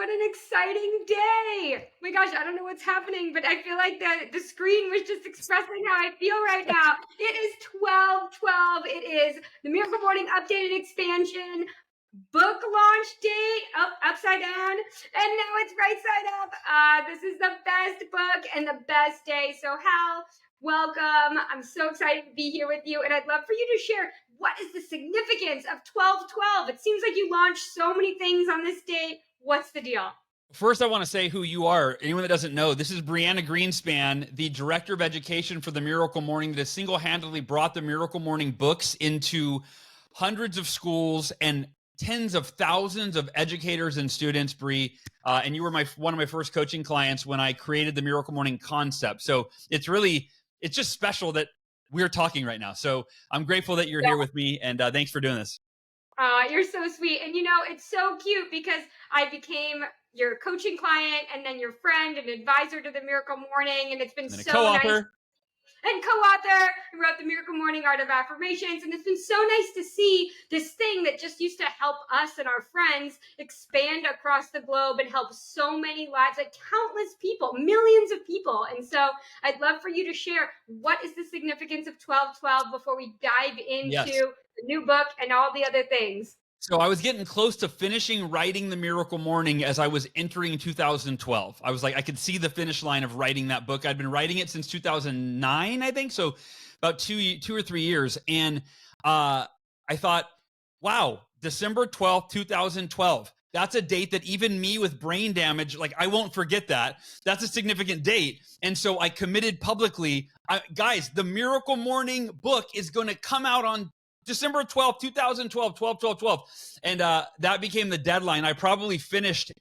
what an exciting day. Oh my gosh, I don't know what's happening, but I feel like the screen was just expressing how I feel right now. It is 12/12. It is the Miracle Morning Updated Expansion book launch date. Oh, upside down. And now it's right side up. This is the best book and the best day. So Hal, welcome. I'm so excited to be here with you. And I'd love for you to share, what is the significance of 12/12? It seems like you launched so many things on this date. What's the deal? First, I want to say who you are. Anyone that doesn't know, this is Brianna Greenspan, the Director of Education for the Miracle Morning, that has single-handedly brought the Miracle Morning books into hundreds of schools and tens of thousands of educators and students, Bree. And you were one of my first coaching clients when I created the Miracle Morning concept. So it's just special that we're talking right now. So I'm grateful that you're here with me, and thanks for doing this. You're so sweet. And it's so cute because I became your coaching client and then your friend and advisor to the Miracle Morning. And it's been so co-author. Nice. And co-author, who wrote the Miracle Morning Art of Affirmations. And it's been so nice to see this thing that just used to help us and our friends expand across the globe and help so many lives, like countless people, millions of people. And so I'd love for you to share, what is the significance of 12/12 before we dive into the new book and all the other things? So I was getting close to finishing writing the Miracle Morning as I was entering 2012. I was like, I could see the finish line of writing that book. I'd been writing it since 2009, I think. So about two or 3 years. And I thought, wow, December 12th, 2012. That's a date that even me with brain damage, like, I won't forget that. That's a significant date. And so I committed publicly, guys, the Miracle Morning book is going to come out on December 12th, 2012, 12/12/12. And that became the deadline. I probably finished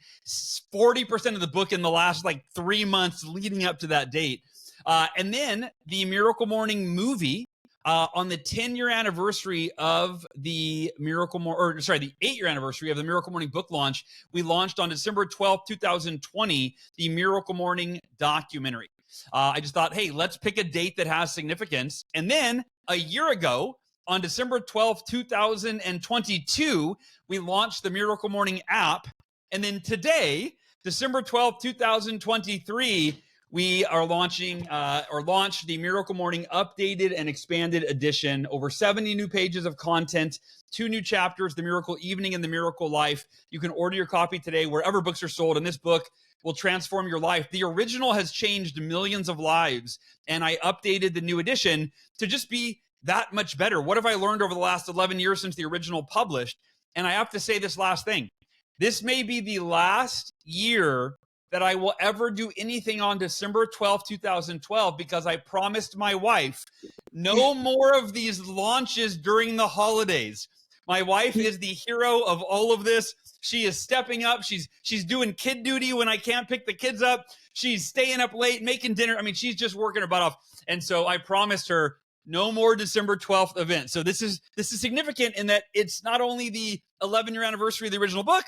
40% of the book in the last 3 months leading up to that date. And then the Miracle Morning movie, on the 10-year anniversary of the the 8-year anniversary of the Miracle Morning book launch, we launched on December 12th, 2020, the Miracle Morning documentary. I just thought, hey, let's pick a date that has significance. And then a year ago, on December 12th, 2022, we launched the Miracle Morning app. And then today, December 12th, 2023, we are launched the Miracle Morning Updated and Expanded Edition. Over 70 new pages of content, 2 new chapters, The Miracle Evening and The Miracle Life. You can order your copy today wherever books are sold, and this book will transform your life. The original has changed millions of lives, and I updated the new edition to just be that much better. What have I learned over the last 11 years since the original published? And I have to say this last thing. This may be the last year that I will ever do anything on December 12th, 2012, because I promised my wife no more of these launches during the holidays. My wife is the hero of all of this. She is stepping up. She's doing kid duty when I can't pick the kids up. She's staying up late, making dinner. I mean, she's just working her butt off. And so I promised her, no more December 12th event. So this is significant in that it's not only the 11-year anniversary of the original book,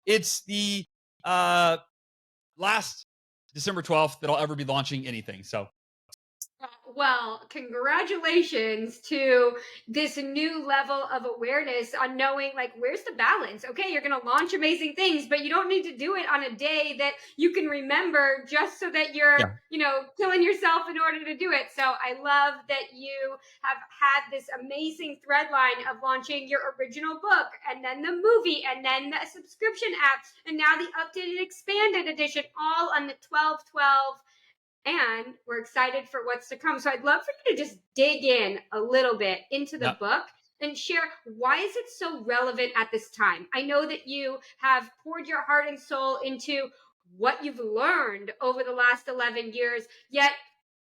it's the last December 12th that I'll ever be launching anything. So, well, congratulations to this new level of awareness on knowing, where's the balance? Okay, you're going to launch amazing things, but you don't need to do it on a day that you can remember just so that you're, killing yourself in order to do it. So I love that you have had this amazing thread line of launching your original book and then the movie and then the subscription app and now the updated expanded edition, all on the 12/12. And we're excited for what's to come. So I'd love for you to just dig in a little bit into the book and share, why is it so relevant at this time? I know that you have poured your heart and soul into what you've learned over the last 11 years, yet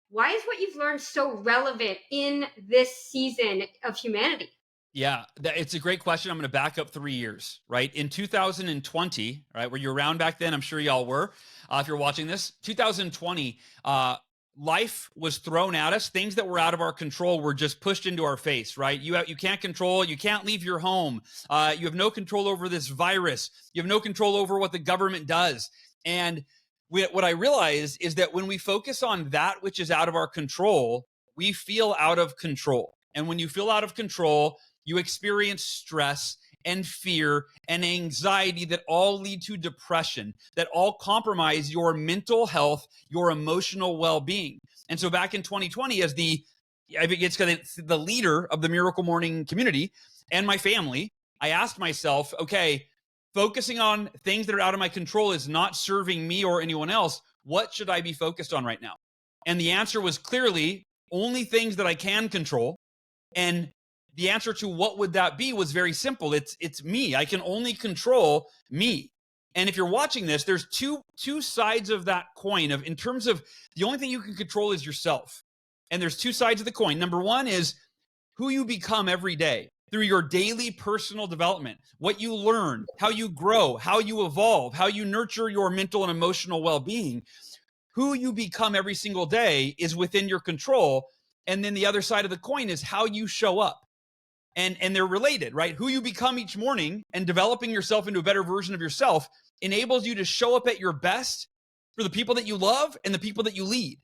why is what you've learned so relevant in this season of humanity? Yeah, it's a great question. I'm going to back up 3 years, right? In 2020, right? Were you around back then? I'm sure y'all were. If you're watching this, 2020, life was thrown at us. Things that were out of our control were just pushed into our face, right? You can't control, you can't leave your home. You have no control over this virus. You have no control over what the government does. And what I realize is that when we focus on that which is out of our control, we feel out of control. And when you feel out of control, you experience stress and fear and anxiety that all lead to depression, that all compromise your mental health, your emotional well-being. And so back in 2020, as the leader of the Miracle Morning community and my family, I asked myself, okay, focusing on things that are out of my control is not serving me or anyone else. What should I be focused on right now? And the answer was clearly only things that I can control. And the answer to what would that be was very simple. It's me. I can only control me. And if you're watching this, there's two sides of that coin. Of in terms of the only thing you can control is yourself. And there's two sides of the coin. Number one is who you become every day through your daily personal development, what you learn, how you grow, how you evolve, how you nurture your mental and emotional well-being. Who you become every single day is within your control. And then the other side of the coin is how you show up. And they're related, right? Who you become each morning and developing yourself into a better version of yourself enables you to show up at your best for the people that you love and the people that you lead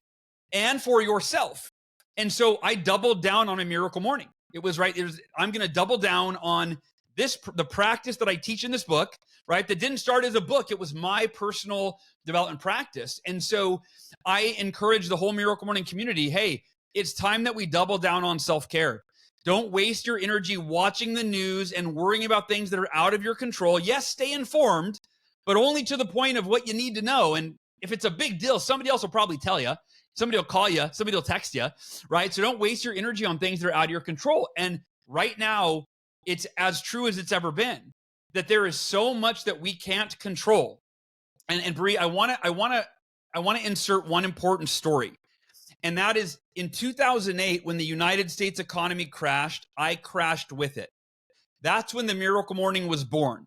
and for yourself. And so I doubled down on a Miracle Morning. It was right. I'm going to double down on the practice that I teach in this book, right? That didn't start as a book. It was my personal development practice. And so I encourage the whole Miracle Morning community, hey, it's time that we double down on self-care. Don't waste your energy watching the news and worrying about things that are out of your control. Yes, stay informed, but only to the point of what you need to know. And if it's a big deal, somebody else will probably tell you. Somebody will call you. Somebody will text you, right? So don't waste your energy on things that are out of your control. And right now, it's as true as it's ever been that there is so much that we can't control. And Bree, I want to insert one important story. And that is in 2008, when the United States economy crashed, I crashed with it. That's when the Miracle Morning was born.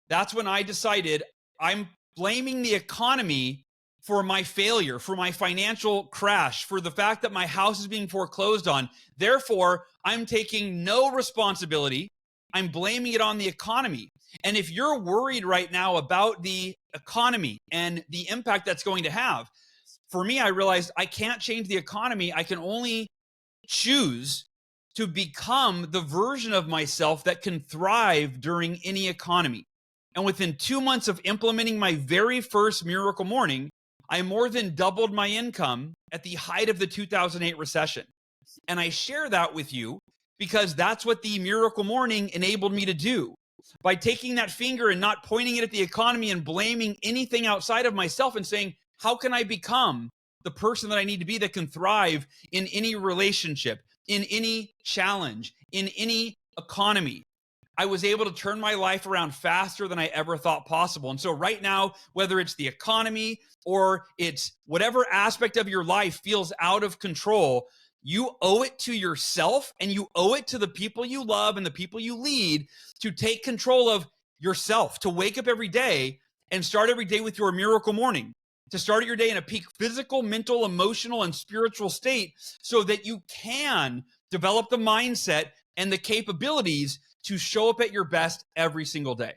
That's when I decided I'm blaming the economy for my failure, for my financial crash, for the fact that my house is being foreclosed on. Therefore, I'm taking no responsibility. I'm blaming it on the economy. And if you're worried right now about the economy and the impact that's going to have, for me, I realized I can't change the economy. I can only choose to become the version of myself that can thrive during any economy. And within 2 months of implementing my very first Miracle Morning, I more than doubled my income at the height of the 2008 recession. And I share that with you because that's what the Miracle Morning enabled me to do. By taking that finger and not pointing it at the economy and blaming anything outside of myself and saying, how can I become the person that I need to be that can thrive in any relationship, in any challenge, in any economy? I was able to turn my life around faster than I ever thought possible. And so right now, whether it's the economy or it's whatever aspect of your life feels out of control, you owe it to yourself and you owe it to the people you love and the people you lead to take control of yourself, to wake up every day and start every day with your Miracle Morning, to start your day in a peak physical, mental, emotional, and spiritual state so that you can develop the mindset and the capabilities to show up at your best every single day.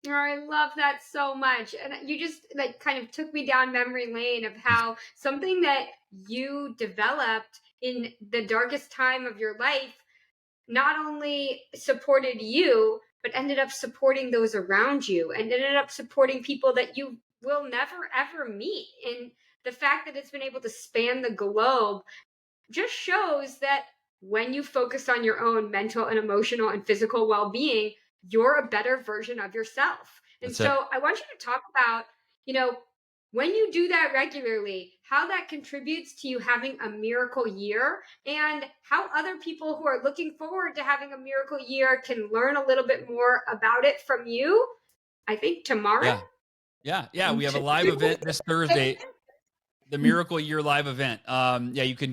Oh, I love that so much. And you just like kind of took me down memory lane of how something that you developed in the darkest time of your life not only supported you, but ended up supporting those around you and ended up supporting people that you will never ever meet. And the fact that it's been able to span the globe just shows that when you focus on your own mental and emotional and physical well-being, you're a better version of yourself. And That's it. so I want you to talk about, when you do that regularly, how that contributes to you having a miracle year and how other people who are looking forward to having a miracle year can learn a little bit more about it from you. I think tomorrow. Yeah. We have a live event this Thursday. The Miracle Year live event. You can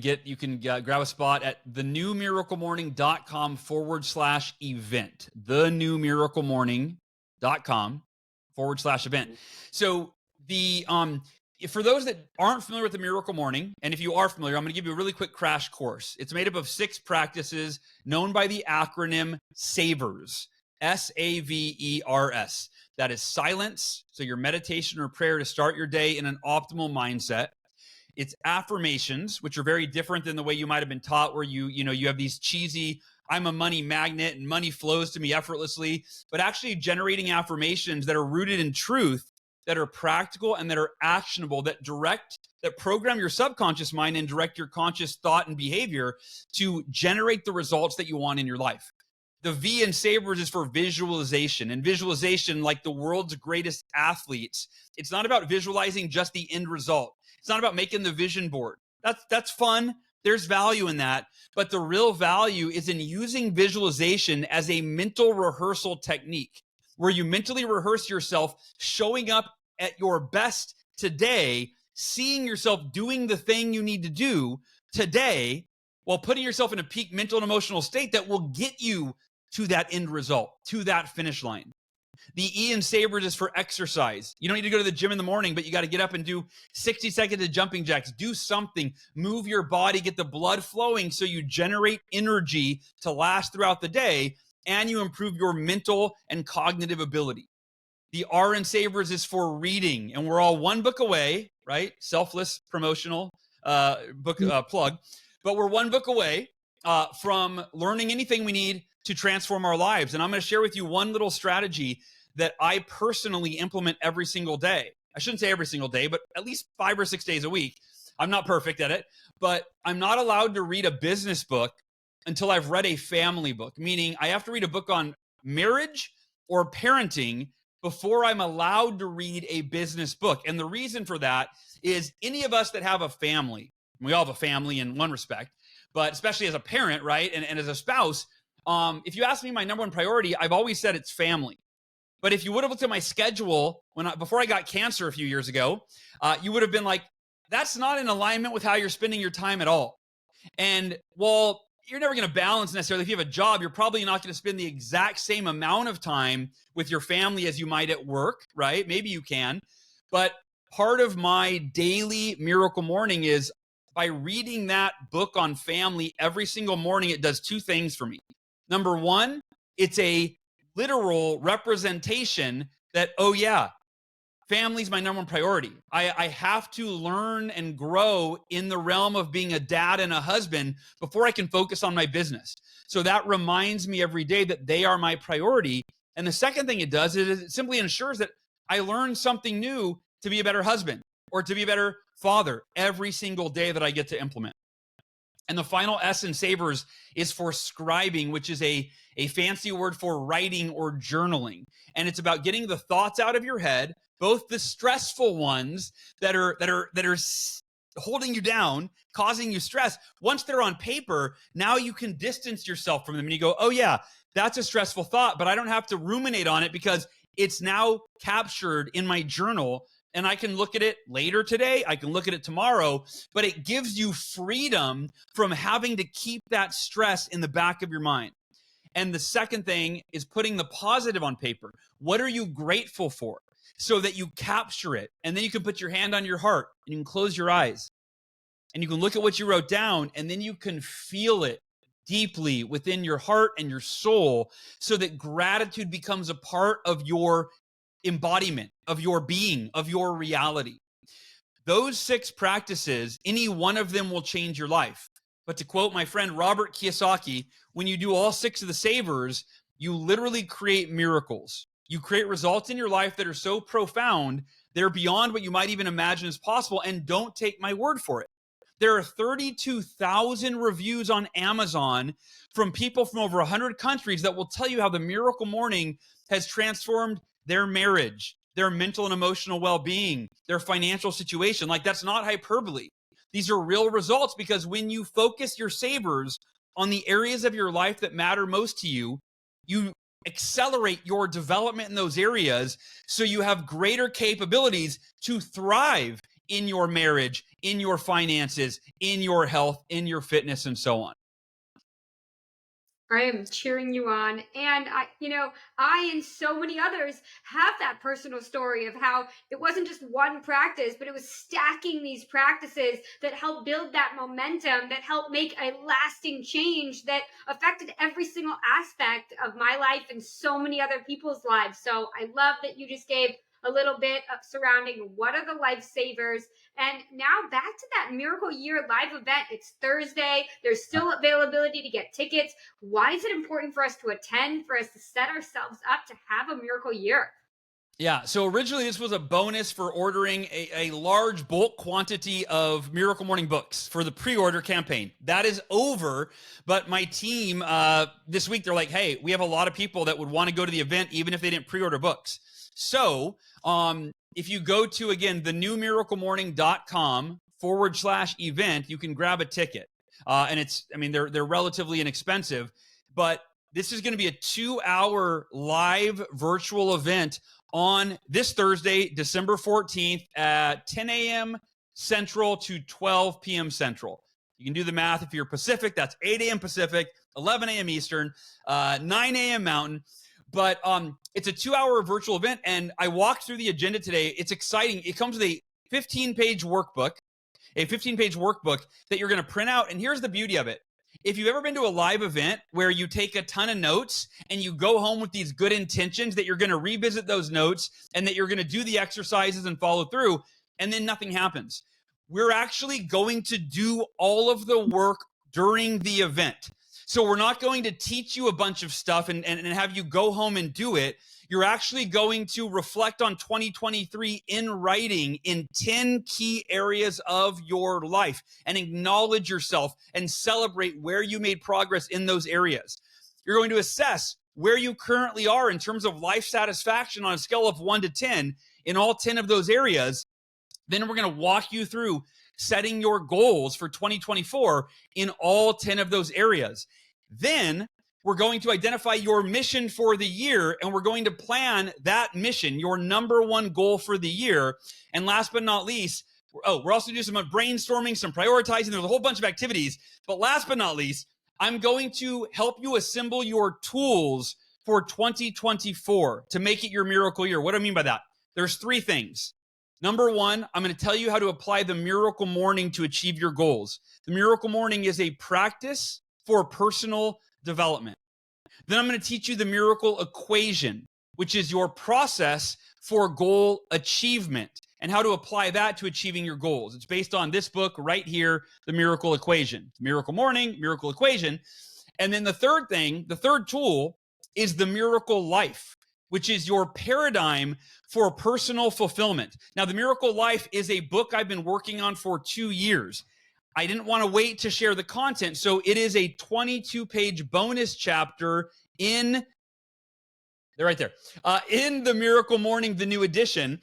grab a spot at thenewmiraclemorning.com/event. thenewmiraclemorning.com/event. So for those that aren't familiar with the Miracle Morning, and if you are familiar, I'm going to give you a really quick crash course. It's made up of 6 practices known by the acronym SAVERS. SAVERS. That is silence, so your meditation or prayer to start your day in an optimal mindset. It's affirmations, which are very different than the way you might have been taught, where you have these cheesy I'm a money magnet and money flows to me effortlessly, but actually generating affirmations that are rooted in truth, that are practical and that are actionable, that program your subconscious mind and direct your conscious thought and behavior to generate the results that you want in your life. The V in Sabres is for visualization, and visualization, like the world's greatest athletes, it's not about visualizing just the end result. It's not about making the vision board. That's fun. There's value in that. But the real value is in using visualization as a mental rehearsal technique where you mentally rehearse yourself showing up at your best today, seeing yourself doing the thing you need to do today while putting yourself in a peak mental and emotional state that will get you to that end result, to that finish line. The E in Sabres is for exercise. You don't need to go to the gym in the morning, but you got to get up and do 60 seconds of jumping jacks. Do something, move your body, get the blood flowing so you generate energy to last throughout the day and you improve your mental and cognitive ability. The R in Sabres is for reading, and we're all one book away, right? Selfless promotional book plug, but we're one book away from learning anything we need to transform our lives. And I'm going to share with you one little strategy that I personally implement every single day. I shouldn't say every single day, but at least 5 or 6 days a week. I'm not perfect at it, but I'm not allowed to read a business book until I've read a family book, meaning I have to read a book on marriage or parenting before I'm allowed to read a business book. And the reason for that is any of us that have a family, we all have a family in one respect, but especially as a parent, right? And as a spouse, if you ask me my number one priority, I've always said it's family. But if you would have looked at my schedule before I got cancer a few years ago, you would have been like, that's not in alignment with how you're spending your time at all. And well, you're never going to balance necessarily. If you have a job, you're probably not going to spend the exact same amount of time with your family as you might at work, right? Maybe you can. But part of my daily miracle morning is by reading that book on family every single morning, it does 2 things for me. Number one, it's a literal representation that, oh yeah, family's my number one priority. I have to learn and grow in the realm of being a dad and a husband before I can focus on my business. So that reminds me every day that they are my priority. And the second thing it does is it simply ensures that I learn something new to be a better husband or to be a better father every single day that I get to implement. And the final S in Sabres is for scribing, which is a fancy word for writing or journaling. And it's about getting the thoughts out of your head, both the stressful ones that are holding you down, causing you stress. Once they're on paper, now you can distance yourself from them and you go, oh yeah, that's a stressful thought, but I don't have to ruminate on it because it's now captured in my journal. And I can look at it later today. I can look at it tomorrow, but it gives you freedom from having to keep that stress in the back of your mind. And the second thing is putting the positive on paper. What are you grateful for? So that you capture it. And then you can put your hand on your heart and you can close your eyes and you can look at what you wrote down and then you can feel it deeply within your heart and your soul so that gratitude becomes a part of your embodiment, of your being, of your reality. Those 6 practices, any one of them will change your life. But to quote my friend Robert Kiyosaki, when you do all 6 of the savers, you literally create miracles. You create results in your life that are so profound, they're beyond what you might even imagine is possible. And don't take my word for it. There are 32,000 reviews on Amazon from people from over 100 countries that will tell you how the Miracle Morning has transformed their marriage, their mental and emotional well-being, their financial situation. Like, that's not hyperbole. These are real results because when you focus your savers on the areas of your life that matter most to you, you accelerate your development in those areas so you have greater capabilities to thrive in your marriage, in your finances, in your health, in your fitness, and so on. I am cheering you on. And I and so many others have that personal story of how it wasn't just one practice, but it was stacking these practices that helped build that momentum, that helped make a lasting change that affected every single aspect of my life and so many other people's lives. So I love that you just gave a little bit of surrounding what are the lifesavers. And now back to that Miracle Year live event. It's Thursday. There's still availability to get tickets. Why is it important for us to attend, for us to set ourselves up to have a Miracle Year? Yeah, so originally this was a bonus for ordering a large bulk quantity of Miracle Morning books for the pre-order campaign. That is over, but my team this week, they're like, hey, we have a lot of people that would want to go to the event even if they didn't pre-order books. So if you go to, again, thenewmiraclemorning.com/event, you can grab a ticket. And it's, I mean, they're relatively inexpensive, but this is going to be a 2-hour live virtual event on this Thursday, December 14th at 10 a.m. Central to 12 p.m. Central. You can do the math. If you're Pacific, that's 8 a.m. Pacific, 11 a.m. Eastern, 9 a.m. Mountain. But it's a 2-hour virtual event, and I walked through the agenda today. It's exciting. It comes with a 15-page workbook, that you're going to print out. And here's the beauty of it. If you've ever been to a live event where you take a ton of notes and you go home with these good intentions that you're going to revisit those notes and that you're going to do the exercises and follow through, and then nothing happens. We're actually going to do all of the work during the event. So we're not going to teach you a bunch of stuff and have you go home and do it. You're actually going to reflect on 2023 in writing in 10 key areas of your life and acknowledge yourself and celebrate where you made progress in those areas. You're going to assess where you currently are in terms of life satisfaction on a scale of 1 to 10 in all 10 of those areas. Then we're going to walk you through setting your goals for 2024 in all 10 of those areas. Then we're going to identify your mission for the year, and we're going to plan that mission, your number one goal for the year. And last but not least, we're also doing some brainstorming, some prioritizing. There's a whole bunch of activities. But last but not least, I'm going to help you assemble your tools for 2024 to make it your miracle year. What do I mean by that? There's 3 things. Number 1, I'm going to tell you how to apply the Miracle Morning to achieve your goals. The Miracle Morning is a practice for personal development. Then I'm going to teach you the miracle equation, which is your process for goal achievement and how to apply that to achieving your goals. It's based on this book right here, The Miracle Equation. Miracle Morning, Miracle Equation. And then the third thing, the third tool is the Miracle Life, which is your paradigm for personal fulfillment. Now, the Miracle Life is a book I've been working on for 2 years. I didn't want to wait to share the content, so it is a 22-page bonus chapter in the Miracle Morning, the new edition,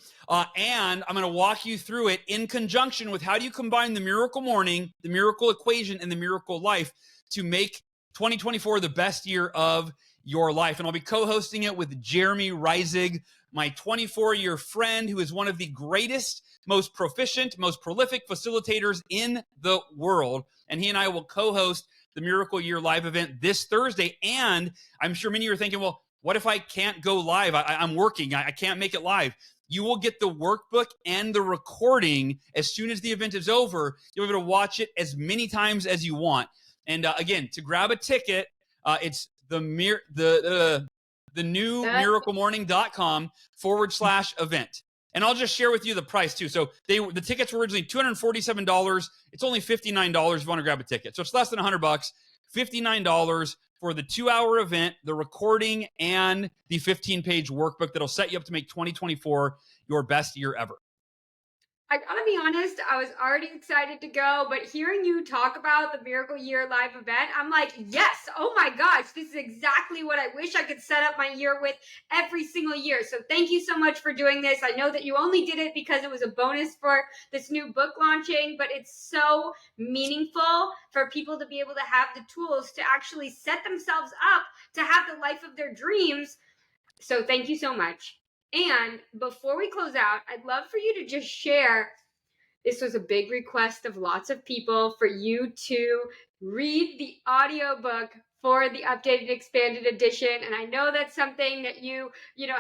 and I'm going to walk you through it in conjunction with how do you combine the Miracle Morning, the Miracle Equation, and the Miracle Life to make 2024 the best year of your life. And I'll be co-hosting it with Jeremy Reisig, my 24-year friend who is one of the greatest, most proficient, most prolific facilitators in the world. And he and I will co-host the Miracle Year live event this Thursday. And I'm sure many of you are thinking, well, what if I can't go live? I'm working. I can't make it live. You will get the workbook and the recording as soon as the event is over. You'll be able to watch it as many times as you want. And again, to grab a ticket, it's the new miraclemorning.com/event. And I'll just share with you the price too. So the tickets were originally $247. It's only $59 if you want to grab a ticket. So it's less than $100, $59 for the 2-hour event, the recording, and the 15-page workbook that'll set you up to make 2024 your best year ever. I gotta be honest, I was already excited to go, but hearing you talk about the Miracle Year live event, I'm like, yes, oh my gosh, this is exactly what I wish I could set up my year with every single year. So thank you so much for doing this. I know that you only did it because it was a bonus for this new book launching, but it's so meaningful for people to be able to have the tools to actually set themselves up to have the life of their dreams. So thank you so much. And before we close out, I'd love for you to just share. This was a big request of lots of people for you to read the audiobook for the updated expanded edition. And I know that's something that you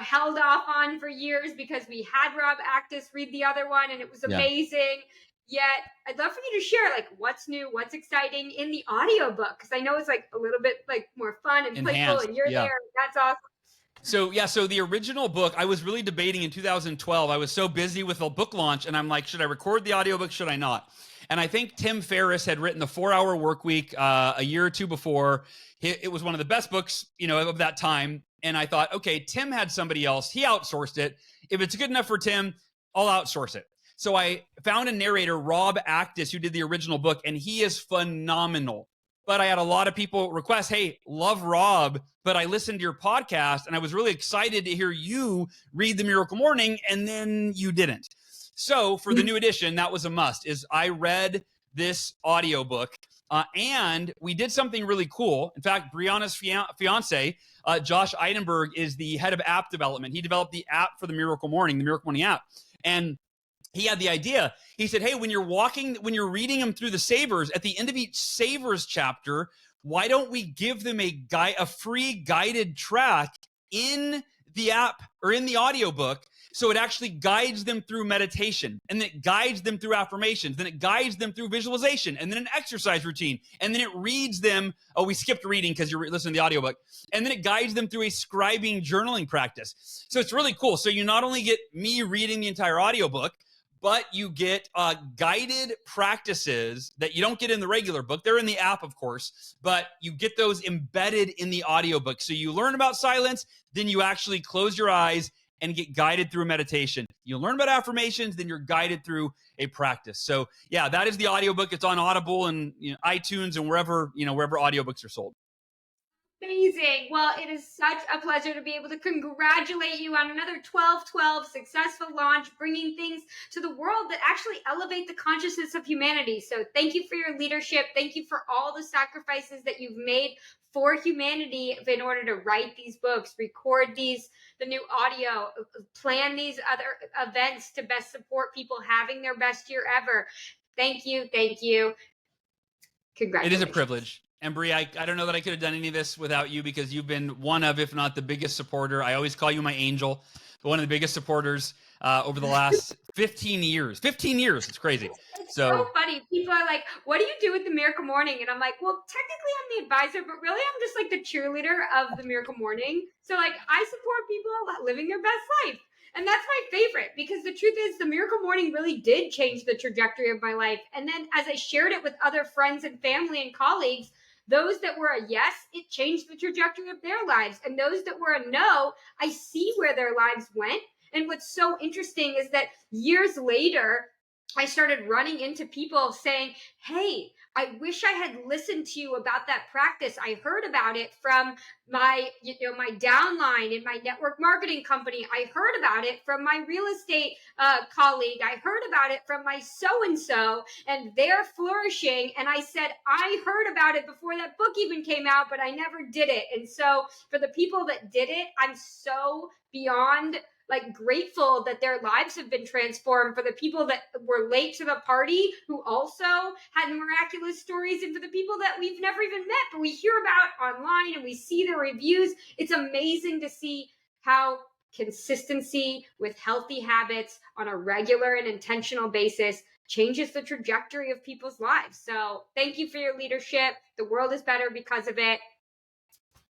held off on for years because we had Rob Actis read the other one and it was amazing. Yet I'd love for you to share like what's new, what's exciting in the audiobook. Because I know it's like a little bit like more fun and playful and you're there. And that's awesome. So yeah, so the original book, I was really debating in 2012. I was so busy with the book launch, and I'm like, should I record the audiobook? Should I not? And I think Tim Ferriss had written the 4 Hour Work Week a year or two before. It was one of the best books, of that time. And I thought, okay, Tim had somebody else. He outsourced it. If it's good enough for Tim, I'll outsource it. So I found a narrator, Rob Actis, who did the original book, and he is phenomenal. But I had a lot of people request, hey, love Rob, but I listened to your podcast and I was really excited to hear you read The Miracle Morning, and then you didn't. So for the new edition, that was a must, is I read this audiobook and we did something really cool. In fact, Brianna's fiance, Josh Eidenberg, is the head of app development. He developed the app for The Miracle Morning app. And he had the idea. He said, hey, when you're reading them through the Savers, at the end of each Savers chapter, why don't we give them a free guided track in the app or in the audiobook, so it actually guides them through meditation, and then it guides them through affirmations, then it guides them through visualization, and then an exercise routine, and then it reads them. Oh, we skipped reading because you're listening to the audiobook. And then it guides them through a scribing journaling practice. So it's really cool. So you not only get me reading the entire audiobook, but you get guided practices that you don't get in the regular book. They're in the app, of course, but you get those embedded in the audiobook. So you learn about silence, then you actually close your eyes and get guided through meditation. You learn about affirmations, then you're guided through a practice. So yeah, that is the audiobook. It's on Audible and iTunes and wherever audiobooks are sold. Amazing. Well, it is such a pleasure to be able to congratulate you on another 12/12 successful launch, bringing things to the world that actually elevate the consciousness of humanity. So thank you for your leadership. Thank you for all the sacrifices that you've made for humanity in order to write these books, record the new audio, plan these other events to best support people having their best year ever. Thank you. Thank you. Congratulations. It is a privilege. And Bri, I don't know that I could have done any of this without you, because you've been one of, if not the biggest supporter. I always call you my angel, one of the biggest supporters over the last 15 years. 15 years. It's crazy. It's so funny. People are like, what do you do with The Miracle Morning? And I'm like, well, technically I'm the advisor, but really I'm just like the cheerleader of The Miracle Morning. So like I support people living their best life. And that's my favorite, because the truth is The Miracle Morning really did change the trajectory of my life. And then as I shared it with other friends and family and colleagues, those that were a yes, it changed the trajectory of their lives. And those that were a no, I see where their lives went. And what's so interesting is that years later, I started running into people saying, hey, I wish I had listened to you about that practice. I heard about it from my downline in my network marketing company. I heard about it from my real estate colleague. I heard about it from my so-and-so, and they're flourishing. And I said, I heard about it before that book even came out, but I never did it. And so for the people that did it, I'm so beyond grateful that their lives have been transformed. For the people that were late to the party who also had miraculous stories, and for the people that we've never even met but we hear about online and we see the reviews, it's amazing to see how consistency with healthy habits on a regular and intentional basis changes the trajectory of people's lives. So thank you for your leadership. The world is better because of it.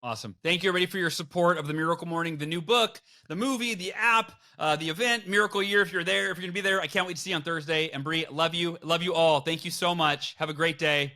Awesome. Thank you, everybody, for your support of The Miracle Morning, the new book, the movie, the app, the event, Miracle Year. If you're there, if you're going to be there, I can't wait to see you on Thursday. And Bri, love you. Love you all. Thank you so much. Have a great day.